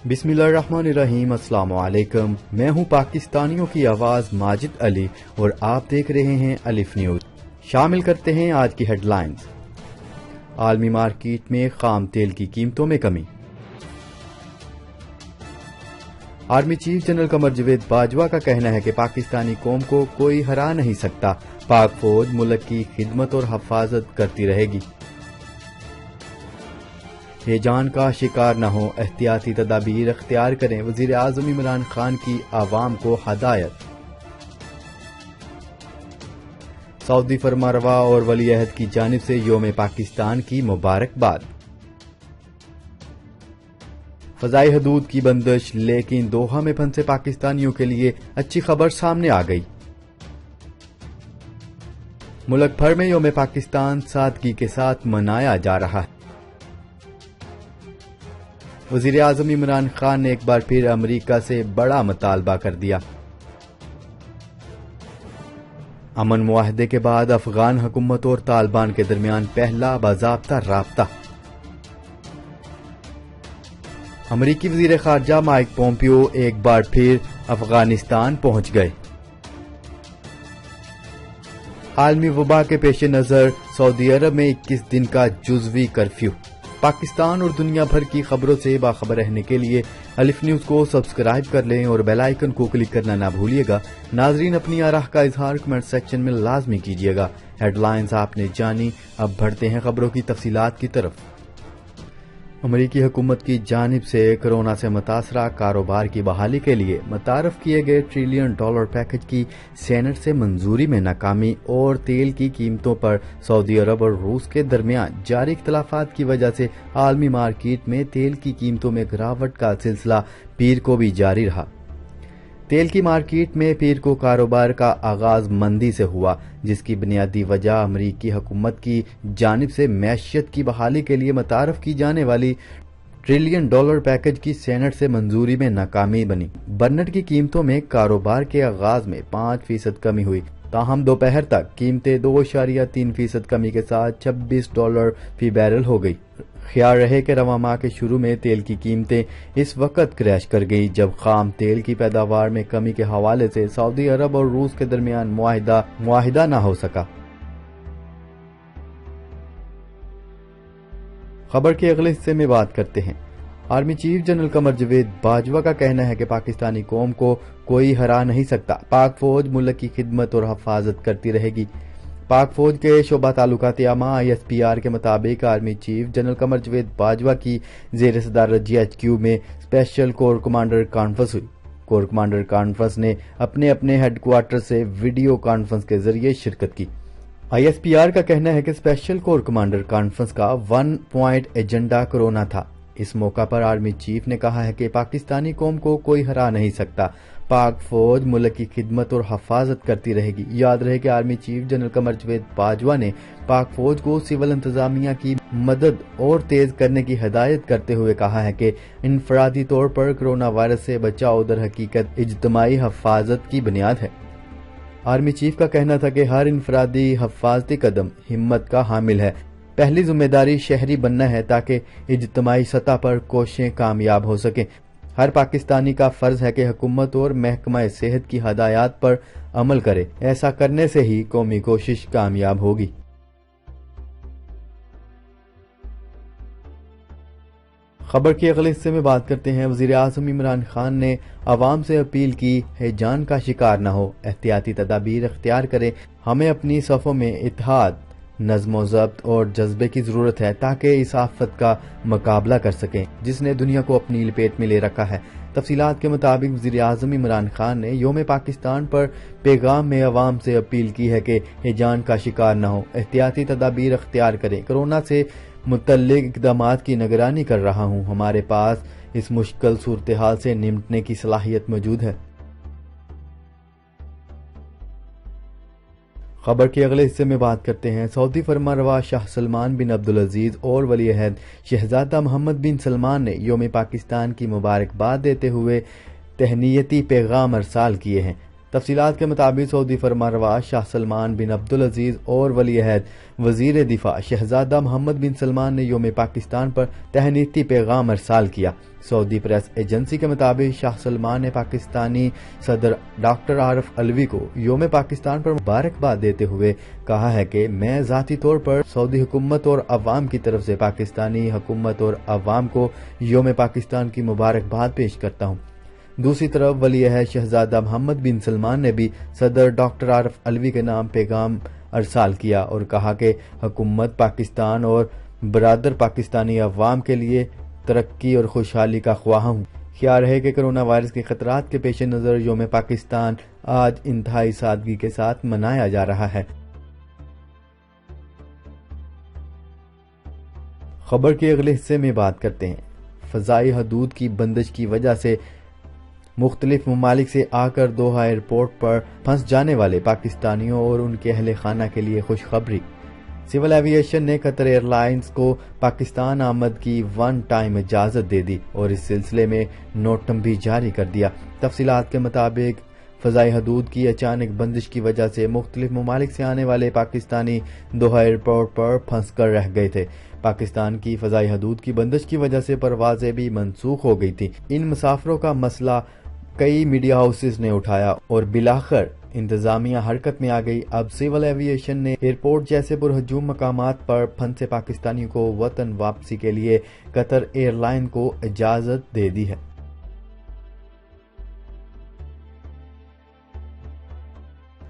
بسم اللہ الرحمن الرحیم۔ السلام علیکم، میں ہوں پاکستانیوں کی آواز ماجد علی اور آپ دیکھ رہے ہیں الف نیوز۔ شامل کرتے ہیں آج کی ہیڈ لائنز۔ عالمی مارکیٹ میں خام تیل کی قیمتوں میں کمی۔ Army chief general Qamar Javed Bajwa کا کہنا ہے کہ پاکستانی قوم کو کوئی ہرا نہیں سکتا، پاک فوج ملک کی خدمت اور حفاظت کرتی رہے گی۔ ہیجان کا شکار نہ ہو، احتیاطی تدابیر اختیار کریں، وزیر اعظم عمران خان کی عوام کو ہدایت۔ سعودی فرمانروا اور ولی عہد کی جانب سے یوم پاکستان کی مبارکباد۔ فضائی حدود کی بندش، لیکن دوحہ میں پھنسے پاکستانیوں کے لیے اچھی خبر سامنے آ گئی۔ ملک بھر میں یوم پاکستان سادگی کے ساتھ منایا جا رہا ہے۔ وزیر اعظم عمران خان نے ایک بار پھر امریکہ سے بڑا مطالبہ کر دیا۔ امن معاہدے کے بعد افغان حکومت اور طالبان کے درمیان پہلا باضابطہ رابطہ۔ امریکی وزیر خارجہ مائک پومپیو ایک بار پھر افغانستان پہنچ گئے۔ عالمی وبا کے پیش نظر سعودی عرب میں 21 دن کا جزوی کرفیو۔ پاکستان اور دنیا بھر کی خبروں سے باخبر رہنے کے لیے الف نیوز کو سبسکرائب کر لیں اور بیل آئیکن کو کلک کرنا نہ بھولیے گا۔ ناظرین، اپنی آراء کا اظہار کمنٹ سیکشن میں لازمی کیجیے گا۔ ہیڈ لائنز آپ نے جانی، اب بڑھتے ہیں خبروں کی تفصیلات کی طرف۔ امریکی حکومت کی جانب سے کورونا سے متاثرہ کاروبار کی بحالی کے لیے متعارف کیے گئے $1 ٹریلین پیکج کی سینٹ سے منظوری میں ناکامی اور تیل کی قیمتوں پر سعودی عرب اور روس کے درمیان جاری اختلافات کی وجہ سے عالمی مارکیٹ میں تیل کی قیمتوں میں گراوٹ کا سلسلہ پیر کو بھی جاری رہا۔ تیل کی مارکیٹ میں پیر کو کاروبار کا آغاز مندی سے ہوا، جس کی بنیادی وجہ امریکی حکومت کی جانب سے معیشت کی بحالی کے لیے متعارف کی جانے والی $1 ٹریلین پیکج کی سینٹ سے منظوری میں ناکامی بنی۔ برنٹ کی قیمتوں میں کاروبار کے آغاز میں 5% کمی ہوئی، تاہم دوپہر تک قیمتیں 2.3% کمی کے ساتھ $26 فی بیرل ہو گئی۔ خیال رہے کہ رواں ماہ کے شروع میں تیل کی قیمتیں اس وقت کریش کر گئی جب خام تیل کی پیداوار میں کمی کے حوالے سے سعودی عرب اور روس کے درمیان معاہدہ نہ ہو سکا۔ خبر کے اگلے حصے میں بات کرتے ہیں۔ Army chief general Qamar Javed Bajwa کا کہنا ہے کہ پاکستانی قوم کو کوئی ہرا نہیں سکتا، پاک فوج ملک کی خدمت اور حفاظت کرتی رہے گی۔ پاک فوج کے شعبہ تعلقات عامہ ISPR کے مطابق army chief general Qamar Javed Bajwa کی زیر صدارت GHQ میں اسپیشل کور کمانڈر کانفرنس ہوئی۔ کور کمانڈر کانفرنس نے اپنے ہیڈ کوارٹر سے ویڈیو کانفرنس کے ذریعے شرکت کی۔ ISPR کا کہنا ہے کہ اسپیشل کور کمانڈر کانفرنس کا 1 پوائنٹ ایجنڈا کورونا تھا۔ اس موقع پر آرمی چیف نے کہا ہے کہ پاکستانی قوم کو کوئی ہرا نہیں سکتا، پاک فوج ملک کی خدمت اور حفاظت کرتی رہے گی۔ یاد رہے کہ army chief general Qamar Javed Bajwa نے پاک فوج کو سول انتظامیہ کی مدد اور تیز کرنے کی ہدایت کرتے ہوئے کہا ہے کہ انفرادی طور پر کورونا وائرس سے بچاؤ در حقیقت اجتماعی حفاظت کی بنیاد ہے۔ آرمی چیف کا کہنا تھا کہ ہر انفرادی حفاظتی قدم ہمت کا حامل ہے۔ پہلی ذمہ داری شہری بننا ہے تاکہ اجتماعی سطح پر کوششیں کامیاب ہو سکیں۔ ہر پاکستانی کا فرض ہے کہ حکومت اور محکمہ صحت کی ہدایات پر عمل کرے، ایسا کرنے سے ہی قومی کوشش کامیاب ہوگی۔ خبر کے اگلے حصے میں بات کرتے ہیں۔ وزیر اعظم عمران خان نے عوام سے اپیل کی، ہیجان کا شکار نہ ہو، احتیاطی تدابیر اختیار کریں، ہمیں اپنی صفوں میں اتحاد، نظم و ضبط اور جذبے کی ضرورت ہے تاکہ اس آفت کا مقابلہ کر سکیں جس نے دنیا کو اپنی لپیٹ میں لے رکھا ہے۔ تفصیلات کے مطابق وزیر اعظم عمران خان نے یوم پاکستان پر پیغام میں عوام سے اپیل کی ہے کہ ہیجان کا شکار نہ ہو، احتیاطی تدابیر اختیار کریں، کورونا سے متعلق اقدامات کی نگرانی کر رہا ہوں، ہمارے پاس اس مشکل صورتحال سے نمٹنے کی صلاحیت موجود ہے۔ خبر کے اگلے حصے میں بات کرتے ہیں۔ سعودی فرمانروا شاہ سلمان بن عبدالعزیز اور ولی عہد شہزادہ محمد بن سلمان نے یوم پاکستان کی مبارکباد دیتے ہوئے تہنیتی پیغام ارسال کیے ہیں۔ تفصیلات کے مطابق سعودی فرمانروا شاہ سلمان بن عبدالعزیز اور ولی عہد وزیر دفاع شہزادہ محمد بن سلمان نے یوم پاکستان پر تہنیتی پیغام ارسال کیا۔ سعودی پریس ایجنسی کے مطابق شاہ سلمان نے پاکستانی صدر ڈاکٹر عارف علوی کو یوم پاکستان پر مبارکباد دیتے ہوئے کہا ہے کہ میں ذاتی طور پر سعودی حکومت اور عوام کی طرف سے پاکستانی حکومت اور عوام کو یوم پاکستان کی مبارکباد پیش کرتا ہوں۔ دوسری طرف ولی عہد شہزادہ محمد بن سلمان نے بھی صدر ڈاکٹر عارف علوی کے نام پیغام ارسال کیا اور کہا کہ حکومت پاکستان اور برادر پاکستانی عوام کے لیے ترقی اور خوشحالی کا خواہاں ہوں۔ خیال ہے کہ کرونا وائرس کے خطرات کے پیش نظر یوم پاکستان آج انتہائی سادگی کے ساتھ منایا جا رہا ہے۔ خبر کے اگلے حصے میں بات کرتے ہیں۔ فضائی حدود کی بندش کی وجہ سے مختلف ممالک سے آ کر دوحہ ایئرپورٹ پر پھنس جانے والے پاکستانیوں اور ان کے اہل خانہ کے لیے خوشخبری۔ سول ایویشن نے قطر ایئر لائنز کو پاکستان آمد کی ون ٹائم اجازت دے دی اور اس سلسلے میں نوٹم بھی جاری کر دیا۔ تفصیلات کے مطابق فضائی حدود کی اچانک بندش کی وجہ سے مختلف ممالک سے آنے والے پاکستانی دوحہ ایئرپورٹ پر پھنس کر رہ گئے تھے۔ پاکستان کی فضائی حدود کی بندش کی وجہ سے پروازیں بھی منسوخ ہو گئی تھیں۔ ان مسافروں کا مسئلہ کئی میڈیا ہاؤسز نے اٹھایا اور بالآخر انتظامیہ حرکت میں آ گئی۔ اب سول ایویشن نے ایئرپورٹ جیسے پرہجوم مقامات پر پھنسے پاکستانیوں کو وطن واپسی کے لیے قطر ایئر لائن کو اجازت دے دی ہے۔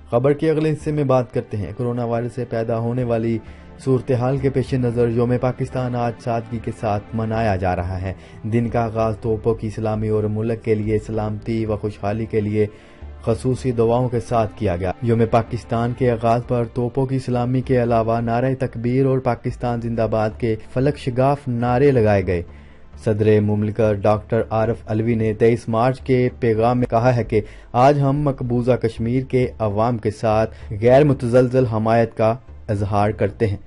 خبر کے اگلے حصے میں بات کرتے ہیں۔ کرونا وائرس سے پیدا ہونے والی صورتحال کے پیش نظر یوم پاکستان آج سادگی کے ساتھ منایا جا رہا ہے۔ دن کا آغاز توپوں کی سلامی اور ملک کے لیے سلامتی و خوشحالی کے لیے خصوصی دعاؤں کے ساتھ کیا گیا۔ یوم پاکستان کے آغاز پر توپوں کی سلامی کے علاوہ نعرہ تکبیر اور پاکستان زندہ باد کے فلک شگاف نعرے لگائے گئے۔ صدر مملکت ڈاکٹر عارف علوی نے 23 مارچ کے پیغام میں کہا ہے کہ آج ہم مقبوضہ کشمیر کے عوام کے ساتھ غیر متزلزل حمایت کا اظہار کرتے ہیں۔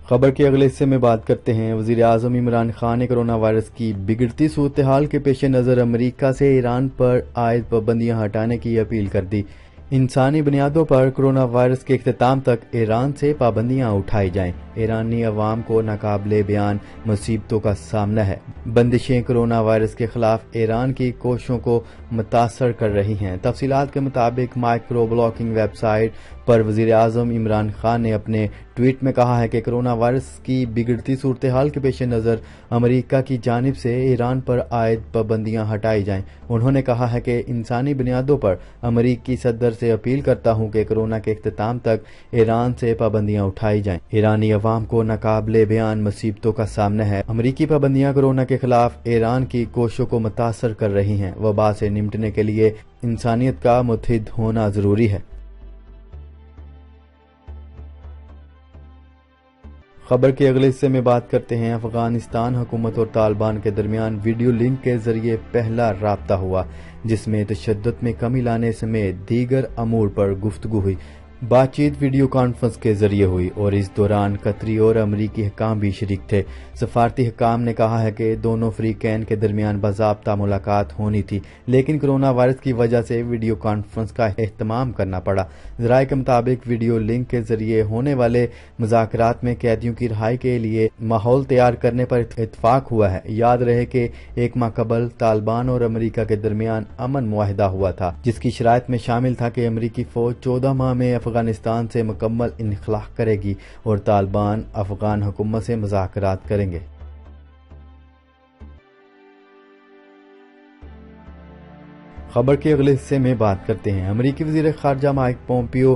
خبر کے اگلے حصے میں بات کرتے ہیں۔ وزیر اعظم عمران خان نے کرونا وائرس کی بگڑتی صورتحال کے پیش نظر امریکہ سے ایران پر عائد پابندیاں ہٹانے کی اپیل کر دی۔ انسانی بنیادوں پر کرونا وائرس کے اختتام تک ایران سے پابندیاں اٹھائی جائیں۔ ایرانی عوام کو ناقابل بیان مصیبتوں کا سامنا ہے۔ بندشیں کرونا وائرس کے خلاف ایران کی کوششوں کو متاثر کر رہی ہیں۔ تفصیلات کے مطابق مائکرو بلاکنگ ویب سائٹ پر وزیر اعظم عمران خان نے اپنے ٹویٹ میں کہا ہے کہ کرونا وائرس کی بگڑتی صورتحال کے پیش نظر امریکہ کی جانب سے ایران پر عائد پابندیاں ہٹائی جائیں۔ انہوں نے کہا ہے کہ انسانی بنیادوں پر امریکی صدر سے اپیل کرتا ہوں کہ کرونا کے اختتام تک ایران سے پابندیاں اٹھائی جائیں۔ ایرانی عوام کو ناقابل بیان مصیبتوں کا سامنا ہے۔ امریکی پابندیاں کرونا کے خلاف ایران کی کوششوں کو متاثر کر رہی ہیں۔ وبا سے نمٹنے کے لیے انسانیت کا متحد ہونا ضروری ہے۔ خبر کے اگلے حصے میں بات کرتے ہیں۔ افغانستان حکومت اور طالبان کے درمیان ویڈیو لنک کے ذریعے پہلا رابطہ ہوا، جس میں تشدد میں کمی لانے سمیت دیگر امور پر گفتگو ہوئی۔ بات چیت ویڈیو کانفرنس کے ذریعے ہوئی اور اس دوران قطری اور امریکی حکام بھی شریک تھے۔ سفارتی حکام نے کہا ہے کہ دونوں فریقین کے درمیان باضابطہ ملاقات ہونی تھی، لیکن کرونا وائرس کی وجہ سے ویڈیو کانفرنس کا اہتمام کرنا پڑا۔ ذرائع کے مطابق ویڈیو لنک کے ذریعے ہونے والے مذاکرات میں قیدیوں کی رہائی کے لیے ماحول تیار کرنے پر اتفاق ہوا ہے۔ یاد رہے کہ ایک ماہ قبل طالبان اور امریکہ کے درمیان امن معاہدہ ہوا تھا، جس کی شرائط میں شامل تھا کہ امریکی فوج 14 ماہ میں افغانستان سے مکمل انخلا کرے گی اور طالبان افغان حکومت سے مذاکرات کریں گے۔ خبر کے اگلے حصے میں بات کرتے ہیں۔ امریکی وزیر خارجہ مائک پومپیو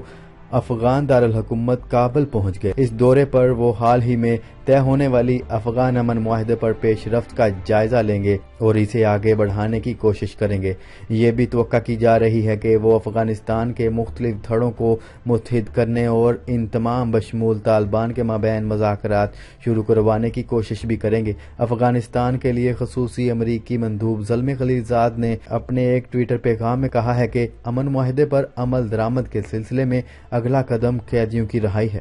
افغان دارالحکومت کابل پہنچ گئے۔ اس دورے پر وہ حال ہی میں طے ہونے والی افغان امن معاہدے پر پیش رفت کا جائزہ لیں گے اور اسے آگے بڑھانے کی کوشش کریں گے۔ یہ بھی توقع کی جا رہی ہے کہ وہ افغانستان کے مختلف دھڑوں کو متحد کرنے اور ان تمام بشمول طالبان کے مابین مذاکرات شروع کروانے کی کوشش بھی کریں گے۔ افغانستان کے لیے خصوصی امریکی مندوب زلمے خلیلزاد نے اپنے ایک ٹویٹر پیغام میں کہا ہے کہ امن معاہدے پر عمل درآمد کے سلسلے میں اگلا قدم قیدیوں کی رہائی ہے۔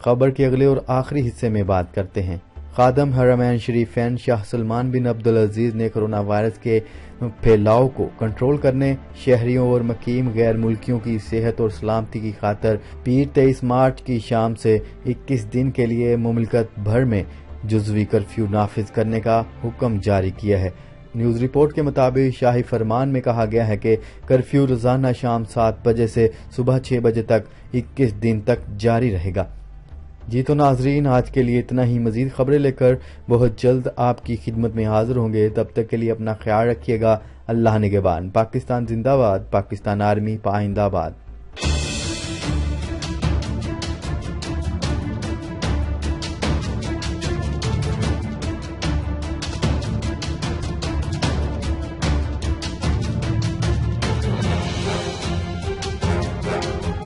خبر کے اگلے اور آخری حصے میں بات کرتے ہیں۔ خادم حرمین شریفین شاہ سلمان بن عبدالعزیز نے کرونا وائرس کے پھیلاؤ کو کنٹرول کرنے، شہریوں اور مقیم غیر ملکیوں کی صحت اور سلامتی کی خاطر پیر 23 مارچ کی شام سے 21 دن کے لیے مملکت بھر میں جزوی کرفیو نافذ کرنے کا حکم جاری کیا ہے۔ نیوز رپورٹ کے مطابق شاہی فرمان میں کہا گیا ہے کہ کرفیو روزانہ شام 7 بجے سے صبح 6 بجے تک 21 دن تک جاری رہے گا۔ جی تو ناظرین، آج کے لیے اتنا ہی۔ مزید خبریں لے کر بہت جلد آپ کی خدمت میں حاضر ہوں گے۔ تب تک کے لیے اپنا خیال رکھیے گا۔ اللہ نگہبان۔ پاکستان زندہ باد۔ پاکستان آرمی پائندہ باد۔